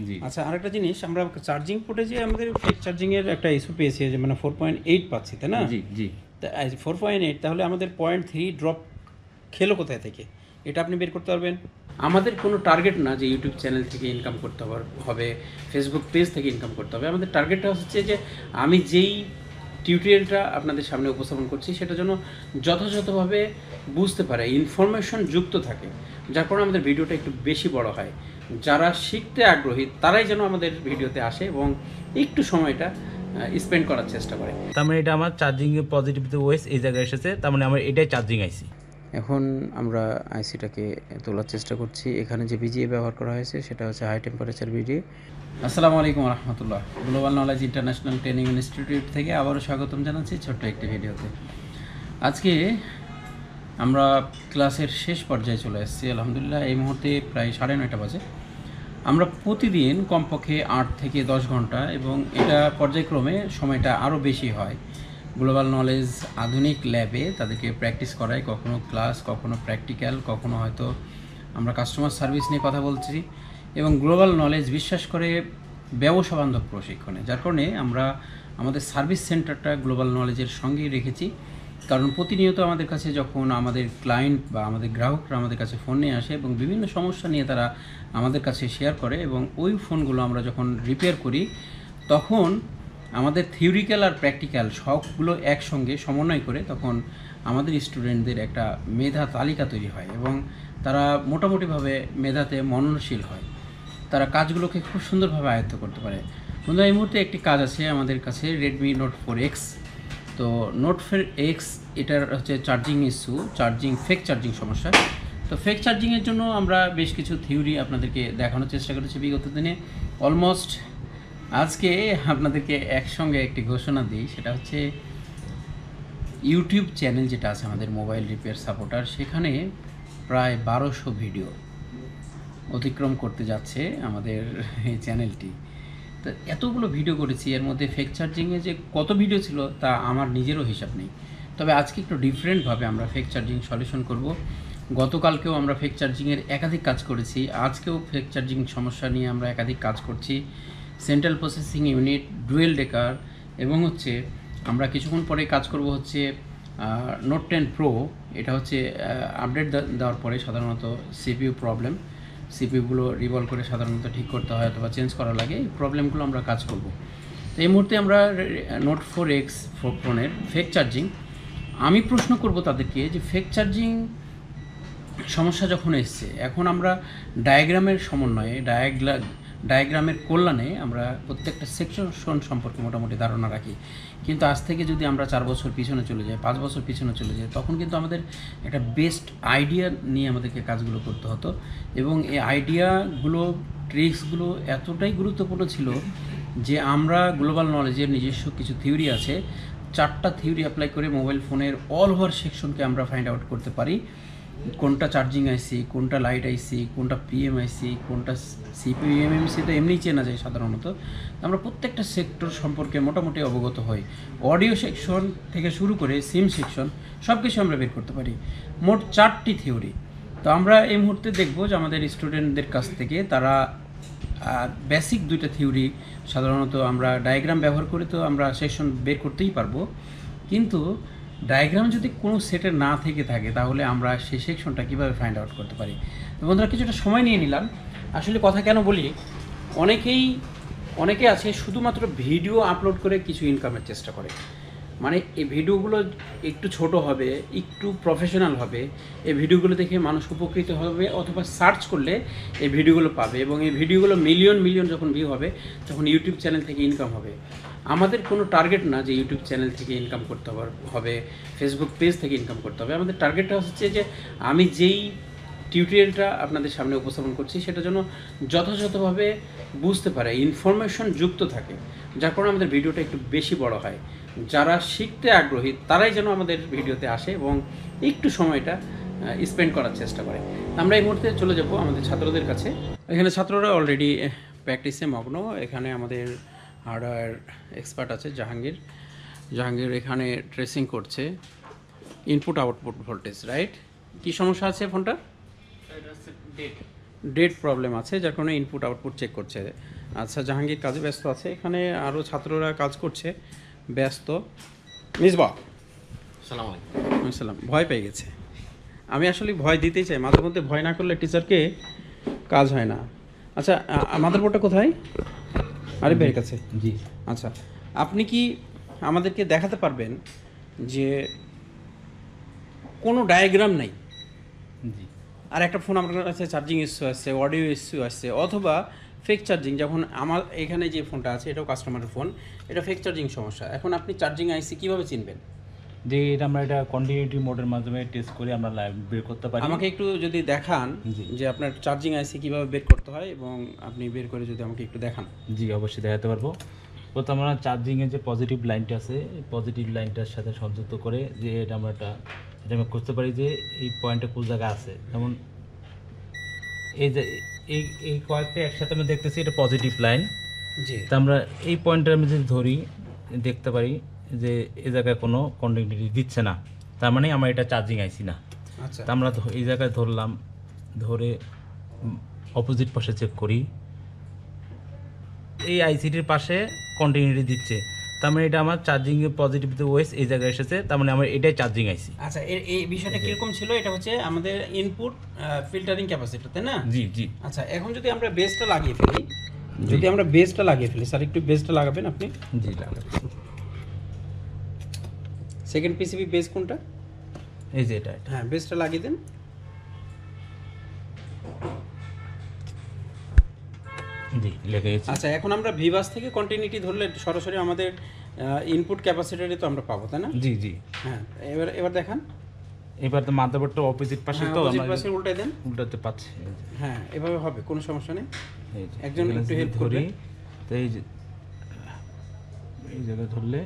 জি। আচ্ছা, আরেকটা জিনিস, আমরা চার্জিং পোর্টে যে আমাদের ফেক চার্জিংয়ের একটা ইস্যু পেয়েছি, যে মানে 4.8 পাচ্ছি, তাই না? জি, জি। তা 4.8, তাহলে আমাদের 0.3 ড্রপ খেলো কোথায় থেকে? এটা আপনি বের করতে পারবেন? আমাদের কোনো টার্গেট না যে ইউটিউব চ্যানেল থেকে ইনকাম করতে হবে, ফেসবুক পেজ থেকে ইনকাম করতে হবে। আমাদের টার্গেটটা হচ্ছে যে আমি যেই টিউটোরিয়ালটা আপনাদের সামনে উপস্থাপন করছি সেটা যেন যথাযথভাবে বুঝতে পারে, ইনফরমেশন যুক্ত থাকে, যার কারণে আমাদের ভিডিওটা একটু বেশি বড় হয়। যারা শিখতে আগ্রহী তারাই যেন আমাদের ভিডিওতে আসে এবং একটু সময়টা স্পেন্ড করার চেষ্টা করে। তার মানে এটা আমার চার্জিং এর পজিটিভ ওয়েস এই জায়গায় এসেছে, তার মানে আমার এটাই চার্জিং আইসি। এখন আমরা আইসিটাকে তোলার চেষ্টা করছি। এখানে যে বিজিএ ব্যবহার করা হয়েছে সেটা হচ্ছে হাই টেম্পারেচার বিজিএ। আসসালামু আলাইকুম রহমতুল্লাহ। Global knowledge international training institute থেকে আবারও স্বাগতম জানাচ্ছি ছোট্ট একটি ভিডিওতে। আজকে আমরা ক্লাসের শেষ পর্যায়ে চলে এসেছি আলহামদুলিল্লাহ। এই মুহূর্তে প্রায় 9:30 বাজে। আমরা প্রতিদিন কমপক্ষে 8 থেকে 10 ঘন্টা, এবং এটা পর্যায়ক্রমে সময়টা আরও বেশি হয়, গ্লোবাল নলেজ আধুনিক ল্যাবে তাদেরকে প্র্যাকটিস করাই, কখনো ক্লাস, কখনো প্র্যাকটিক্যাল, কখনো হয়তো আমরা কাস্টমার সার্ভিস নিয়ে কথা বলছি, এবং গ্লোবাল নলেজ বিশ্বাস করে ব্যবসা বান্ধব প্রশিক্ষণে। যার কারণে আমরা আমাদের সার্ভিস সেন্টারটা গ্লোবাল নলেজের সঙ্গেই রেখেছি, কারণ প্রতিনিয়ত আমাদের কাছে যখন আমাদের ক্লায়েন্ট বা আমাদের গ্রাহকরা আমাদের কাছে ফোন নিয়ে আসে এবং বিভিন্ন সমস্যা নিয়ে তারা আমাদের কাছে শেয়ার করে, এবং ওই ফোনগুলো আমরা যখন রিপেয়ার করি তখন আমাদের থিওরিক্যাল আর প্র্যাকটিক্যাল সবগুলো একসঙ্গে সমন্বয় করে তখন আমাদের স্টুডেন্টদের একটা মেধা তালিকা তৈরি হয়, এবং তারা মোটামুটিভাবে মেধাতে মননশীল হয়, তারা কাজগুলোকে খুব সুন্দরভাবে আয়ত্ত করতে পারে। বন্ধুরা, এই মুহূর্তে একটি কাজ আছে আমাদের কাছে, রেডমি নোট 4X। তো নোট 4X এটার হচ্ছে চার্জিং ইস্যু, ফেক চার্জিং সমস্যা। তো ফেক চার্জিংয়ের জন্য আমরা বেশ কিছু থিওরি আপনাদেরকে দেখানোর চেষ্টা করেছি বিগত দিনে। অলমোস্ট আজকে আপনাদেরকে একসঙ্গে একটি ঘোষণা দিই, সেটা হচ্ছে ইউটিউব চ্যানেল যেটা আছে আমাদের মোবাইল রিপেয়ার সাপোর্টার, সেখানে প্রায় 1200 ভিডিও অতিক্রম করতে যাচ্ছে আমাদের এই চ্যানেলটি। তো এতগুলো ভিডিও করেছি, এর মধ্যে ফেক চার্জিংয়ে যে কত ভিডিও ছিল তা আমার নিজেরও হিসাব নেই। তবে আজকে একটু ডিফারেন্টভাবে আমরা ফেক চার্জিং সলিউশন করব। গতকালকেও আমরা ফেক চার্জিংয়ের একাধিক কাজ করেছি, আজকেও ফেক চার্জিং সমস্যা নিয়ে আমরা একাধিক কাজ করছি। Central processing unit, dual decker, এবং হচ্ছে আমরা কিছুক্ষণ পরে কাজ করব হচ্ছে নোট 10 প্রো। এটা হচ্ছে আপডেট দেওয়ার পরে সাধারণত সিপিইউ প্রবলেম, সিপিইউগুলো রিভলভ করে সাধারণত ঠিক করতে হয় অথবা চেঞ্জ করা লাগে, এই প্রবলেমগুলো আমরা কাজ করব। তো এই মুহূর্তে আমরা নোট 4X ফোনের ফেক চার্জিং, আমি প্রশ্ন করব তাদেরকে যে ফেক চার্জিং সমস্যা যখন এসছে, এখন আমরা ডায়াগ্রামের সমন্বয়ে, ডায়াগ্রামের কল্যাণে আমরা প্রত্যেকটা সেকশন সম্পর্কে মোটামুটি ধারণা রাখি, কিন্তু আজ থেকে যদি আমরা 4 বছর পিছনে চলে যাই, 5 বছর পিছনে চলে যাই, তখন কিন্তু আমাদের একটা বেস্ট আইডিয়া নিয়ে আমাদেরকে কাজগুলো করতে হতো, এবং এই আইডিয়াগুলো, ট্রিক্সগুলো এতটাই গুরুত্বপূর্ণ ছিল যে আমরা গ্লোবাল নলেজের নিজস্ব কিছু থিওরি আছে, 4টা থিওরি অ্যাপ্লাই করে মোবাইল ফোনের অল ওভার সেকশনকে আমরা ফাইন্ড আউট করতে পারি। কোনটা চার্জিং আইসি, কোনটা লাইট আইসি, কোনটা পিএম আইসি, কোনটা সিপিইউ, এমএমসি তো এমনিই চেনা যায় সাধারণত। আমরা প্রত্যেকটা সেক্টর সম্পর্কে মোটামুটি অবগত হই, অডিও সেকশন থেকে শুরু করে সিম সেকশন সব কিছু আমরা বের করতে পারি। মোট 4টি থিওরি। তো আমরা এই মুহূর্তে দেখব যে আমাদের স্টুডেন্টদের কাছ থেকে তারা বেসিক 2টা থিওরি, সাধারণত আমরা ডায়াগ্রাম ব্যবহার করে তো আমরা সেকশন বের করতেই পারবো, কিন্তু ডায়াগ্রাম যদি কোনো সেটের না থেকে থাকে তাহলে আমরা সেই সেকশনটা কীভাবে ফাইন্ড আউট করতে পারি। বন্ধুরা, কিছুটা সময় নিয়ে নিলাম। আসলে কথা কেন বলি, অনেকে আছে শুধুমাত্র ভিডিও আপলোড করে কিছু ইনকামের চেষ্টা করে, মানে এই ভিডিওগুলো একটু ছোট হবে, একটু প্রফেশনাল হবে, এই ভিডিওগুলো দেখে মানুষ উপকৃত হবে, অথবা সার্চ করলে এই ভিডিওগুলো পাবে, এবং এই ভিডিওগুলো মিলিয়ন যখন ভিউ হবে তখন ইউটিউব চ্যানেল থেকে ইনকাম হবে। আমাদের কোনো টার্গেট না যে ইউটিউব চ্যানেল থেকে ইনকাম করতে হবে, ফেসবুক পেজ থেকে ইনকাম করতে হবে। আমাদের টার্গেটটা হচ্ছে যে আমি যেই টিউটোরিয়ালটা আপনাদের সামনে উপস্থাপন করছি সেটা যেন যথাযথভাবে বুঝতে পারে, ইনফরমেশন যুক্ত থাকে, যার কারণে আমাদের ভিডিওটা একটু বেশি বড় হয়। যারা শিখতে আগ্রহী তারাই যেন আমাদের ভিডিওতে আসে এবং একটু সময়টা স্পেন্ড করার চেষ্টা করে। আমরা এই মুহূর্তে চলে যাব আমাদের ছাত্রদের কাছে। এখানে ছাত্ররা অলরেডি প্র্যাকটিসে মগ্ন। এখানে আমাদের হার্ডওয়্যার এক্সপার্ট আছে জাহাঙ্গীর এখানে ট্রেসিং করছে ইনপুট আউটপুট ভোল্টেজ, রাইট? কি সমস্যা আছে ফোনটা? ডেট প্রবলেম আছে, যার কারণে ইনপুট আউটপুট চেক করছে। আচ্ছা, জাহাঙ্গীর কাজে ব্যস্ত আছে, এখানে আরও ছাত্ররা কাজ করছে, ব্যস্ত। মিসবাহ, আসসালামু আলাইকুম। আসসালাম। ভয় পেয়ে গেছে। আমি আসলে ভয় দিতেই চাই, মাঝে মধ্যে ভয় না করলে টিচারকে কাজ হয় না। আচ্ছা, মাদারবোর্ডটা কোথায়? আরিফ ভাইয়ের কাছে। জি। আচ্ছা, আপনি কি আমাদেরকে দেখাতে পারবেন যে কোনো ডায়াগ্রাম নেই, জি। আর একটা ফোন আমার কাছে চার্জিং ইস্যু আসছে, অডিও ইস্যু আসছে, অথবা ফেক চার্জিং, যখন আমার এখানে যে ফোনটা আছে এটাও কাস্টমারের ফোন, এটা ফেক চার্জিং সমস্যা, এখন আপনি চার্জিং আইসি কীভাবে চিনবেন? যে এটা আমরা এটা কন্টিনিউটি মোডের মাধ্যমে টেস্ট করে আমরা লাইভ বের করতে পারি। আমাকে একটু যদি দেখান জি। যে আপনার চার্জিং আইসি কীভাবে বের করতে হয়, এবং আপনি বের করে যদি আমাকে একটু দেখান। জি, অবশ্যই দেখাতে পারবো। প্রথম আমরা চার্জিংয়ের যে পজিটিভ লাইনটা আছে, এই পজিটিভ লাইনটার সাথে সংযুক্ত করে যে এটা আমরা আমরা করতে পারি যে এই পয়েন্টে কোন জায়গায় আছে। যেমন এই যে এই কয়েকটা একসাথে আমরা দেখতেছি, এটা পজিটিভ লাইন। জি। তা আমরা এই পয়েন্টটা আমি যদি ধরি, দেখতে পারি যে এই জায়গায় কোনো কন্টিনিউটি দিচ্ছে না, তার মানে আমার এটা চার্জিং আইসি না। আচ্ছা, তা আমরা এই জায়গায় ধরলাম, ধরে অপোজিট পাশে চেক করি, এই আইসিটির পাশে কন্টিনিউটি দিচ্ছে, তার মানে এটা আমার চার্জিং পজিটিভিটি ওয়েস এই জায়গায় এসেছে, তার মানে আমার এটাই চার্জিং আইসি। আচ্ছা, এই বিষয়টা কিরকম ছিল? এটা হচ্ছে আমাদের ইনপুট ফিল্টারিং ক্যাপাসিটর, তাই না? জি জি। আচ্ছা, এখন যদি আমরা বেসটা লাগিয়ে ফেলি, স্যার একটু বেসটা লাগাবেন আপনি। জি, লাগাবো। সেকেন্ড পিসিবি বেস কোনটা? এই যে এটা। হ্যাঁ, বেসটা লাগিয়ে দেন। জি, লেগে গেছে। আচ্ছা, এখন আমরা ভিভাস থেকে কন্টিনিউটি ধরলে সরাসরি আমাদের ইনপুট ক্যাপাসিটরে তো আমরা পাবো, তাই না? জি জি। হ্যাঁ, এবার দেখান। এবার তো মাদারবোর্ডটা অপোজিট পাশে, তো অপোজিট আমরা পাশে উল্টাই দেন। উল্টাতে পাচ্ছি। হ্যাঁ, এভাবে হবে, কোনো সমস্যা নেই। এই যে একজন এখানে একটু যদি হেল্প ধরি, করবে। তো এই যে এই জায়গায় ধরলে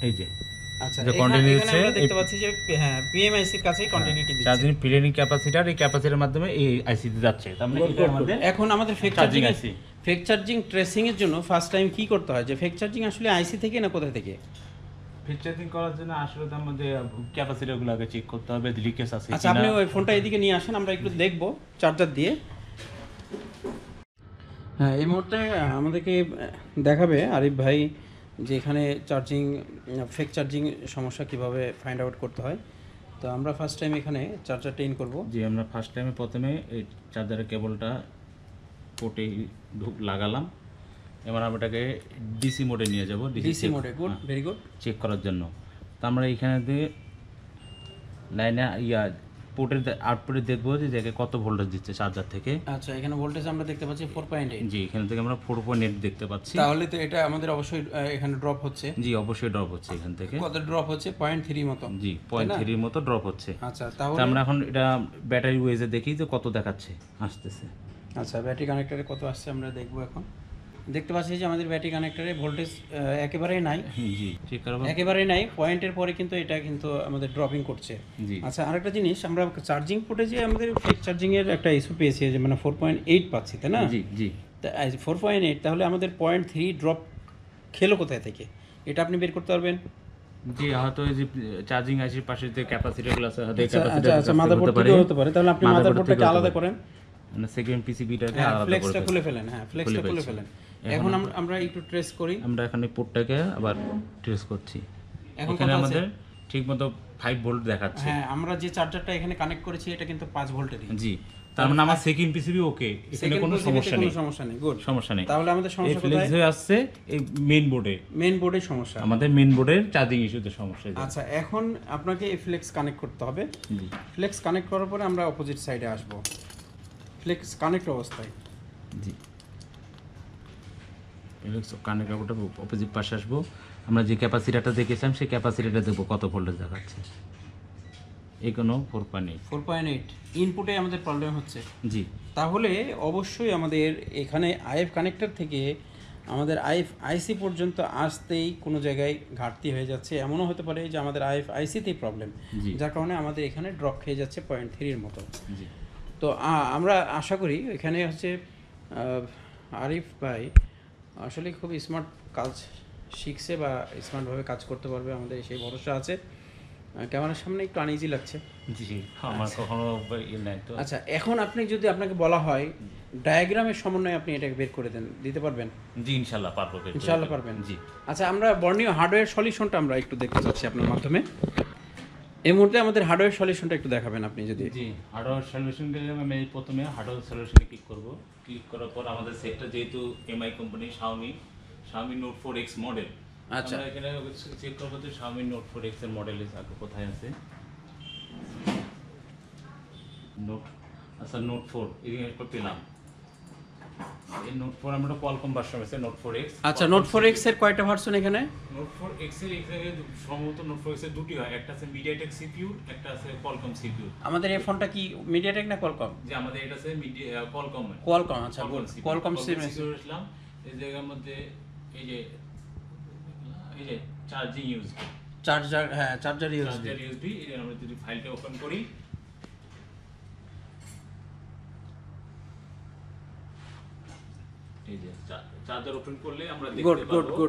এই যে আচ্ছা, যে এখানে continuous আমরা দেখতে এই- পাচ্ছি যে হ্যাঁ, পিএমআইসির কাছেই কন্টিনিউটি দিচ্ছে। চার্জিং প্লেনিং ক্যাপাসিটার, এই ক্যাপাসিটির মাধ্যমে এই আইসিতে যাচ্ছে, তার মানে এটা আমাদের এখন আমাদের ফেক চার্জিং চার্জিং আইসি। ফেক চার্জিং ট্রেসিং এর জন্য ফার্স্ট টাইম কি করতে হয়, যে ফেক চার্জিং আসলে আইসি থেকে না কোথা থেকে? ফিট চার্জিং করার জন্য আসলে তো আমাদের ক্যাপাসিটারগুলো আগে চেক করতে হবে, লিকেজ আছে আচ্ছা, কিনা। আপনি ওই ফোনটা এদিকে নিয়ে আসেন, আমরা একটু দেখবো চার্জার দিয়ে। হ্যাঁ, এই মুহূর্তে আমাদেরকে দেখাবে আরিফ ভাই যে এখানে চার্জিং ফেক চার্জিং সমস্যা কিভাবে ফাইন্ড আউট করতে হয়। তো আমরা ফার্স্ট টাইম এখানে চার্জারটা ইন করবো। জি, আমরা ফার্স্ট টাইমে প্রথমে এই চার্জারের কেবলটা পোর্টে লাগালাম। এবার আমরা এটাকে ডিসি মোডে নিয়ে যাব, ডিসি মোডে। Good, very good. চেক করার জন্য। তো আমরা এখানে দিয়ে লাইনে পোর্টের আউটপুটে দেখবো যে জায়গায় কত ভোল্টেজ দিচ্ছে চার্জার থেকে। আচ্ছা, এখানে ভোল্টেজ আমরা দেখতে পাচ্ছি 4.8। জি, এখান থেকে আমরা 4.8 দেখতে পাচ্ছি। তাহলে তো এটা আমাদের অবশ্যই এখানে ড্রপ হচ্ছে। জি, অবশ্যই ড্রপ হচ্ছে এখান থেকে। কত ড্রপ হচ্ছে? 0.3 মতো। জি, 0.3 মতো ড্রপ হচ্ছে। আচ্ছা, তো তাহলে আমরা এখন এটা ব্যাটারি ওয়েজে দেখি যে কত দেখাচ্ছে, আসতেছে। আচ্ছা, ব্যাটারি কানেক্টরে কত আসছে আমরা দেখবো। এখন দেখতে পাচ্ছি যে আমাদের ব্যাটারি কানেক্টরে ভোল্টেজ একেবারেই নাই। জি, ঠিক আছে। একেবারেই নাই, পয়েন্টের পরে কিন্তু এটা কিন্তু আমাদের ড্রপিং করছে। জি। আচ্ছা, আরেকটা জিনিস, আমরা চার্জিং পোর্টে যে আমাদের ফেক চার্জিং এর একটা ইস্যু পেয়েছি, যে মানে 4.8 পাচ্ছি, তাই না? জি জি। 4.8, তাহলে আমাদের 0.3 ড্রপ খেলো কোথায় থেকে, এটা আপনি বের করতে পারবেন? জি, হয়তো এই যে চার্জিং আইসির পাশে যে ক্যাপাসিটরগুলো আছে, হয়তো আচ্ছা, মাদারবোর্ড থেকেও হতে পারে। তাহলে আপনি মাদারবোর্ডটাকে আলাদা করেন, মানে সেকেন্ড পিসিবিটাকে হ্যাঁ, আলাদা করে ফ্লেক্সটা খুলে ফেলেন। হ্যাঁ, ফ্লেক্সটা খুলে ফেলেন। এখন আমরা একটু ট্রেস করি। আমরা এখানে পোর্টটাকে আবার ট্রেস করছি। এখন এখানে কত আছে? আমাদের ঠিকমতো 5 ভোল্ট দেখাচ্ছে। হ্যাঁ, আমরা যে চার্জারটা এখানে কানেক্ট করেছি এটা কিন্তু 5 ভোল্টেরই। জি, তার মানে আমার সেকেন্ড পিসিবি ওকে, এখানে কোনো সমস্যা নেই। সমস্যা নেই। গুড, সমস্যা নেই। তাহলে আমাদের এই সমস্যা ফ্লেক্স কোথায়? হয়ে আসছে এই মেইন বোর্ডে। মেইন বোর্ডের সমস্যা। আমাদের মেইন বোর্ডের চার্জিং ইস্যুতে সমস্যা। আচ্ছা, এখন আপনাকে এই ফ্লেক্স কানেক্ট করতে হবে। জি। ফ্লেক্স কানেক্ট করার পরে আমরা অপোজিট সাইডে আসব। ফ্লেক্স কানেক্ট অবস্থায়। জি, ফ্লেক্স কানেক্ট করতে অপোজিট পাশে আসবো। আমরা যে ক্যাপাসিটারটা দেখেছিলাম সেই ক্যাপাসিটারটা দেখবো কত ভোল্টেজ দেখাচ্ছে। এই কোনো 4.8 ইনপুটে আমাদের প্রবলেম হচ্ছে। জি। তাহলে অবশ্যই আমাদের এখানে আইএফ কানেক্টর থেকে আমাদের আইসি পর্যন্ত আসতেই কোনো জায়গায় ঘাটতি হয়ে যাচ্ছে। এমনও হতে পারে যে আমাদের আইসিতেই প্রবলেম, যার কারণে আমাদের এখানে ড্রপ খেয়ে যাচ্ছে 0.3 মতো। জি। তো আমরা আশা করি এখানে হচ্ছে আরিফ ভাই আসলে খুব স্মার্ট কাজ শিখছে বা স্মার্টভাবে কাজ করতে পারবে, আমাদের সেই ভরসা আছে। ক্যামেরার সামনে একটু আনইজি লাগছে। জি আমার কখনো ইয়ে নাই তো। আচ্ছা, এখন আপনি যদি আপনাকে বলা হয় ডায়াগ্রামের সমন্বয়ে আপনি এটাকে বের করে দিতে পারবেন? জি ইনশাল্লাহ পারবো। ইনশাআল্লাহ পারবেন। জি। আচ্ছা, আমরা বর্ণীয় হার্ডওয়্যার সলিউশনটা আমরা একটু দেখতে চাচ্ছি আপনার মাধ্যমে। এই মুহূর্তে আমাদের হার্ডওয়্যার সলিউশনটা একটু দেখাবেন আপনি যদি। জি, হার্ডওয়্যার সলিউশন গেলে আমি প্রথমে হার্ডওয়্যার সলিউশনে ক্লিক করব। ক্লিক করার পর আমাদের সেটটা যেহেতু MI company Xiaomi Note 4X model. আচ্ছা, আমরা এখানে চেক করব যে Xiaomi Note 4X এর মডেল কোথায় আছে। Note 4 এই পেলাম। এই Note 4 আমরা কোয়ালকম ভার্সন আছে Note 4X। আচ্ছা, Note 4X এর কয়টা ভার্সন এখানে? Note 4X এর এখানে সম্ভবত Note 4X এর দুটি হয়, একটা আছে MediaTek CPU, একটা আছে কোয়ালকম CPU। আমাদের এই ফোনটা কি MediaTek না কোয়ালকম? যে আমাদের এটা আছে কোয়ালকম। কোয়ালকম, আচ্ছা, কোয়ালকম CPU আসলাম। এই জায়গার মধ্যে এই যে চার্জিং ইউএসবি, চার্জার, হ্যাঁ চার্জার ইউএসবি। এই আমরা যদি ফাইলটা ওপেন করি, এই যে চার্জার ওপেন করলে আমরা দেখতে পাবো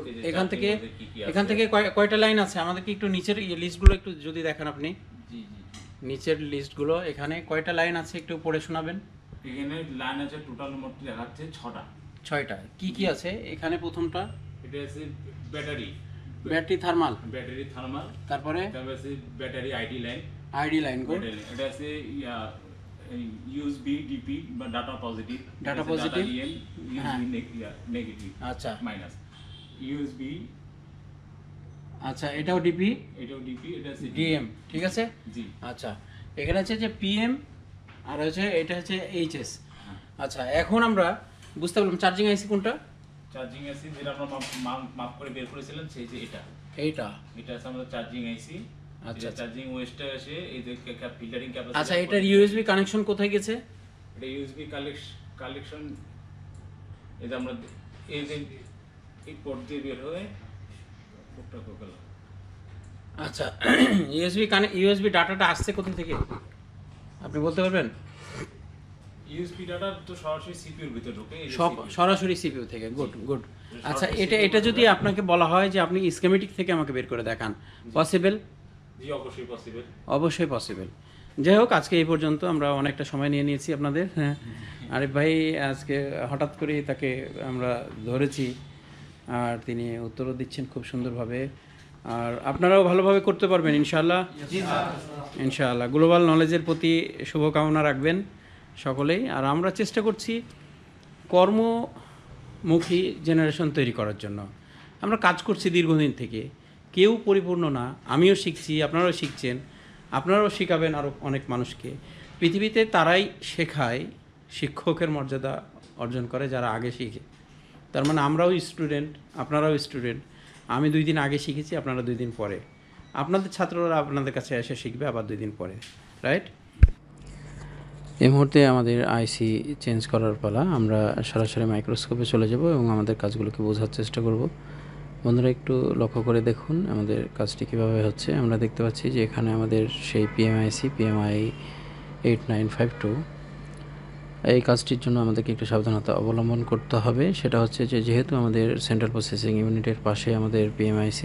এখান থেকে কয়টা লাইন আছে আমাদেরকে একটু নিচের লিস্টগুলো একটু যদি দেখেন আপনি। জি। নিচের লিস্টগুলো এখানে কয়টা লাইন আছে একটু পড়ে শোনাবেন। এখানে লাইন আছে টোটাল মোট দেখাচ্ছে 6টা। কি আছে এখানে? প্রথমটা এটা আছে ব্যাটারি থার্মাল, তারপরে আছে ব্যাটারি আইডি লাইন গুড। এটা আছে ইউএসবি ডিপি বা ডাটা পজিটিভ, নেগেটিভ, আচ্ছা মাইনাস ইউএসবি। আচ্ছা, এটাও ডিপি, এটা আছে ডিএম, ঠিক আছে। জি। আচ্ছা, এখানে আছে যে পিএম আর হচ্ছে এটা হচ্ছে এইচএস। আচ্ছা, এখন আমরা বুঝতে পারলাম চার্জিং আইসি কোনটা? চার্জিং আইসি যেটা আমরা মাপ করে বের করেছিলাম সেই যে এটা আছে আমাদের চার্জিং আইসি। আচ্ছা, চার্জিং ওয়েস্টে আসে এই যে ফিল্টারিং ক্যাপাসিটি। আচ্ছা, এটার ইউএসবি কানেকশন কোথায় গেছে? এটা ইউএসবি কালেকশন এই যে আমরা এই যে এই পোর্ট দিয়ে বের হয়ে পোর্টটা কোকাল। আচ্ছা, ইউএসবি ডাটাটা আসছে কোথা থেকে আপনি বলতে পারবেন? ইউএসবি ডাটা তো সরাসরি সিপিইউর ভিতরে ঢোকে, সব সরাসরি সিপিইউ থেকে। গুড। আচ্ছা, এটা যদি আপনাকে বলা হয় যে আপনি স্কিমেটিক থেকে আমাকে বের করে দেখান, পসিবল? জি, অবশ্যই পসিবল। যাই হোক, আজকে এই পর্যন্ত আমরা অনেকটা সময় নিয়ে নিয়েছি আপনাদের। হ্যাঁ, আরিফ ভাই আজকে হঠাৎ করে তাকে আমরা ধরেছি আর তিনি উত্তরও দিচ্ছেন খুব সুন্দরভাবে। আর আপনারাও ভালোভাবে করতে পারবেন ইনশাআল্লাহ। ইনশাআল্লাহ গ্লোবাল নলেজের প্রতি শুভকামনা রাখবেন সকলেই। আর আমরা চেষ্টা করছি কর্মমুখী জেনারেশন তৈরি করার জন্য। আমরা কাজ করছি দীর্ঘদিন থেকে, কেউ পরিপূর্ণ না। আমিও শিখছি, আপনারাও শিখছেন, আপনারাও শেখাবেন আরও অনেক মানুষকে। পৃথিবীতে তারাই শেখায়, শিক্ষকের মর্যাদা অর্জন করে যারা আগে শিখে। তার মানে আমরাও স্টুডেন্ট, আপনারাও স্টুডেন্ট। আমি 2 দিন আগে শিখেছি, আপনারা 2 দিন পরে। আপনাদের ছাত্ররা আপনাদের কাছে এসে শিখবে আবার 2 দিন পরে, রাইট? এই মুহূর্তে আমাদের আইসি চেঞ্জ করার পালা। আমরা সরাসরি মাইক্রোস্কোপে চলে যাব এবং আমাদের কাজগুলোকে বোঝার চেষ্টা করব। বন্ধুরা একটু লক্ষ্য করে দেখুন আমাদের কাজটি কীভাবে হচ্ছে। আমরা দেখতে পাচ্ছি যে এখানে আমাদের সেই PMI 8952, এই কাজটির জন্য আমাদেরকে একটু সাবধানতা অবলম্বন করতে হবে। সেটা হচ্ছে যে যেহেতু আমাদের সেন্ট্রাল প্রসেসিং ইউনিটের পাশে আমাদের PMIC,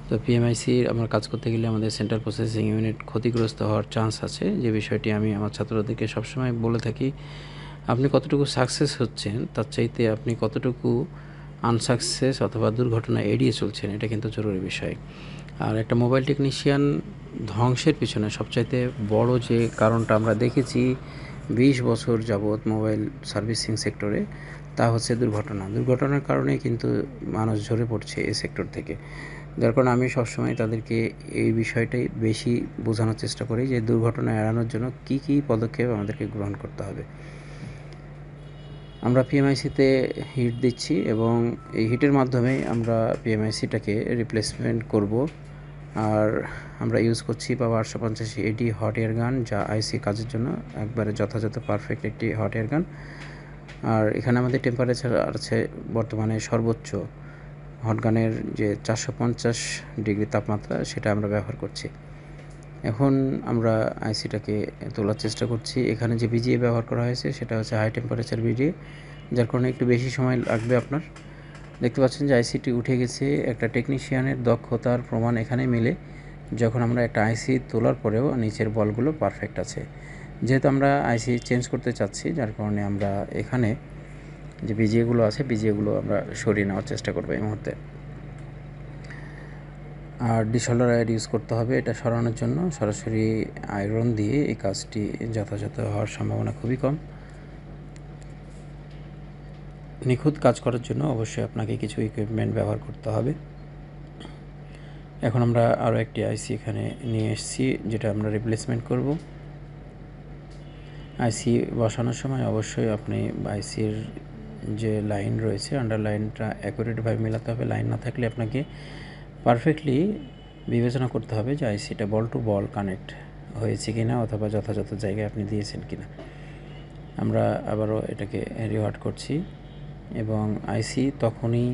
তো PMIC আমরা কাজ করতে গেলে আমাদের সেন্ট্রাল প্রসেসিং ইউনিট ক্ষতিগ্রস্ত হওয়ার চান্স আছে। যে বিষয়টি আমি আমার ছাত্রদেরকে সবসময় বলে থাকি, আপনি কতটুকু সাকসেস হচ্ছেন তার চাইতে আপনি কতটুকু আনসাকসেস অথবা দুর্ঘটনা এড়িয়ে চলছেন, এটা কিন্তু জরুরি বিষয়। আর একটা মোবাইল টেকনিশিয়ান ধ্বংসের পিছনে সবচাইতে বড় যে কারণটা আমরা দেখেছি 20 বছর যাবৎ মোবাইল সার্ভিসিং সেক্টরে, তা হচ্ছে দুর্ঘটনার কারণে কিন্তু মানুষ ঝরে পড়ছে এই সেক্টর থেকে। যার কারণে আমি সবসময় তাদেরকে এই বিষয়টাই বেশি বোঝানোর চেষ্টা করি যে দুর্ঘটনা এড়ানোর জন্য কী কী পদক্ষেপ আমাদেরকে গ্রহণ করতে হবে। আমরা PMICতে হিট দিচ্ছি এবং এই হিটের মাধ্যমে আমরা PMICটাকে রিপ্লেসমেন্ট করব। আর আমরা ইউজ করছি পাওয়া 850 AD হট এয়ার গান, যা আইসি কাজের জন্য একবারে যথাযথ পারফেক্ট একটি হট এয়ার গান। আর এখানে আমাদের টেম্পারেচার আছে বর্তমানে সর্বোচ্চ হট গানের যে 450 ডিগ্রি তাপমাত্রা, সেটা আমরা ব্যবহার করছি। এখন আমরা আইসিটাকে তোলার চেষ্টা করছি। এখানে যে বিজিএ ব্যবহার করা হয়েছে সেটা হচ্ছে হাই টেম্পারেচার বিজিএ, যার কারণে একটু বেশি সময় লাগবে আপনার। দেখতে পাচ্ছেন যে আইসিটি উঠে গেছে। একটা টেকনিশিয়ানের দক্ষতার প্রমাণ এখানে মিলে যখন আমরা একটা আইসি তোলার পরেও নিচের বলগুলো পারফেক্ট আছে। যেহেতু আমরা আইসি চেঞ্জ করতে চাচ্ছি, যার কারণে আমরা এখানে যে বিজিএগুলো আছে বিজিএগুলো আমরা সরিয়ে নেওয়ার চেষ্টা করবো এই মুহূর্তে। আর ডিসঅল্ডার আয়রন ইউজ করতে হবে এটা সরানোর জন্য। সরাসরি আয়রন দিয়ে এই কাজটি যথাযথ হওয়ার সম্ভাবনা খুবই কম। নিখুঁত কাজ করার জন্য অবশ্যই আপনাকে কিছু ইকুইপমেন্ট ব্যবহার করতে হবে। এখন আমরা আরও একটি আইসি এখানে নিয়ে এসেছি, যেটা আমরা রিপ্লেসমেন্ট করব। আইসি বসানোর সময় অবশ্যই আপনি আইসির যে লাইন রয়েছে আন্ডারলাইনটা অ্যাকুরেটভাবে মেলাতে হবে। লাইন না থাকলে আপনাকে পারফেক্টলি বিবেচনা করতে হবে যে আইসিটা বল টু বল কানেক্ট হয়েছে কিনা অথবা যথাযথ জায়গায় আপনি দিয়েছেন কিনা। আমরা আবারও এটাকে রিওয়ার্ড করছি এবং আইসি তখনই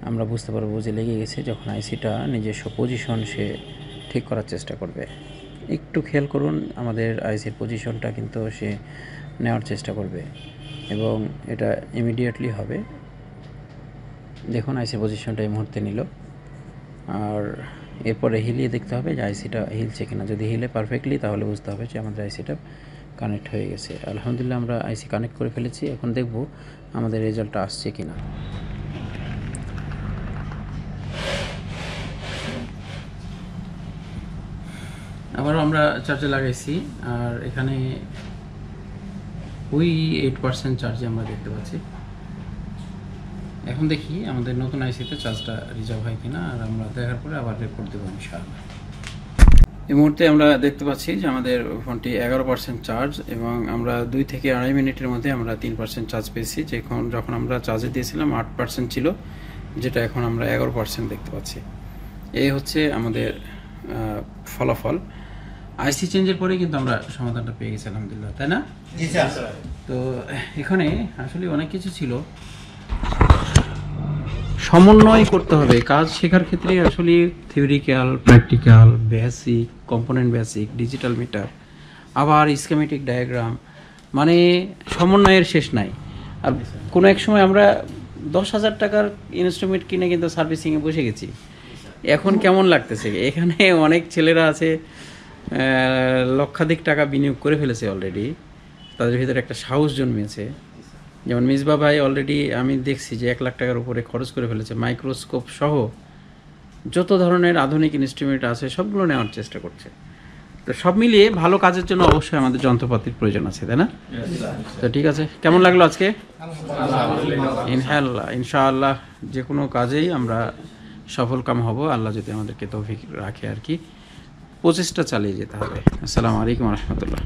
আমরা বুঝতে পারবো যে লেগে গেছে যখন আইসিটা নিজস্ব পজিশন সে ঠিক করার চেষ্টা করবে। একটু খেয়াল করুন, আমাদের আইসির পজিশনটা কিন্তু সে নেওয়ার চেষ্টা করবে এবং এটা ইমিডিয়েটলি হবে। দেখুন আইসির পজিশনটা এই মুহূর্তে নিল, আর এরপরে হিলিয়ে দেখতে হবে যে আইসিটা হিলছে কিনা। যদি হিলে পারফেক্টলি তাহলে বুঝতে হবে যে আমাদের আইসিটা কানেক্ট হয়ে গেছে। আলহামদুলিল্লাহ আমরা আইসি কানেক্ট করে ফেলেছি। এখন দেখব আমাদের রেজাল্টটা আসছে কিনা। আবারও আমরা চার্জে লাগাইছি, আর এখানে ওই 8% চার্জে আমরা দেখতে পাচ্ছি। এখন দেখি আমাদের নতুন আইসিতে চার্জটা রিজার্ভ হয় কিনা, আর আমরা দেখার পরে আবার রিপোর্ট দেবো ইনশাআল্লাহ। এই মুহূর্তে আমরা দেখতে পাচ্ছি যে আমাদের ফোনটি 11% চার্জ এবং আমরা 2 থেকে আড়াই মিনিটের মধ্যে আমরা 3% চার্জ পেয়েছি। যখন আমরা চার্জে দিয়েছিলাম 8% ছিল, যেটা এখন আমরা 11% দেখতে পাচ্ছি। এই হচ্ছে আমাদের ফলাফল। আইসি চেঞ্জের পরে কিন্তু আমরা সমাধানটা পেয়ে গেছি আলহামদুলিল্লাহ, তাই না? তো এখানে আসলে অনেক কিছু ছিল, সমন্বয় করতে হবে কাজ শেখার ক্ষেত্রে। আসলে theoretical, practical, basic, component basic, digital meter, আবার স্কিমেটিক ডায়াগ্রাম, মানে সমন্বয়ের শেষ নাই। আর কোনো এক সময় আমরা 10,000 টাকার ইনস্ট্রুমেন্ট কিনে কিন্তু সার্ভিসিংয়ে বসে গেছি। এখন কেমন লাগতেছে? এখানে অনেক ছেলেরা আছে লক্ষাধিক টাকা বিনিয়োগ করে ফেলেছে অলরেডি, তাদের ভিতরে একটা সাহস জন্মেছে। যেমন মিসবা ভাই অলরেডি আমি দেখছি যে 1 লাখ টাকার উপরে খরচ করে ফেলেছে, মাইক্রোস্কোপ সহ যত ধরনের আধুনিক ইনস্ট্রুমেন্ট আছে সবগুলো নেওয়ার চেষ্টা করছে। তো সব মিলিয়ে ভালো কাজের জন্য অবশ্যই আমাদের যন্ত্রপাতির প্রয়োজন আছে, তাই না? তো ঠিক আছে, কেমন লাগলো আজকে? ইনশাআল্লাহ যে কোনো কাজেই আমরা সফল কাম হব, আল্লাহ যদি আমাদেরকে তৌফিক রাখে আর কি। প্রচেষ্টা চালিয়ে যেতে হবে। আসসালামু আলাইকুম রহমতুল্লাহ।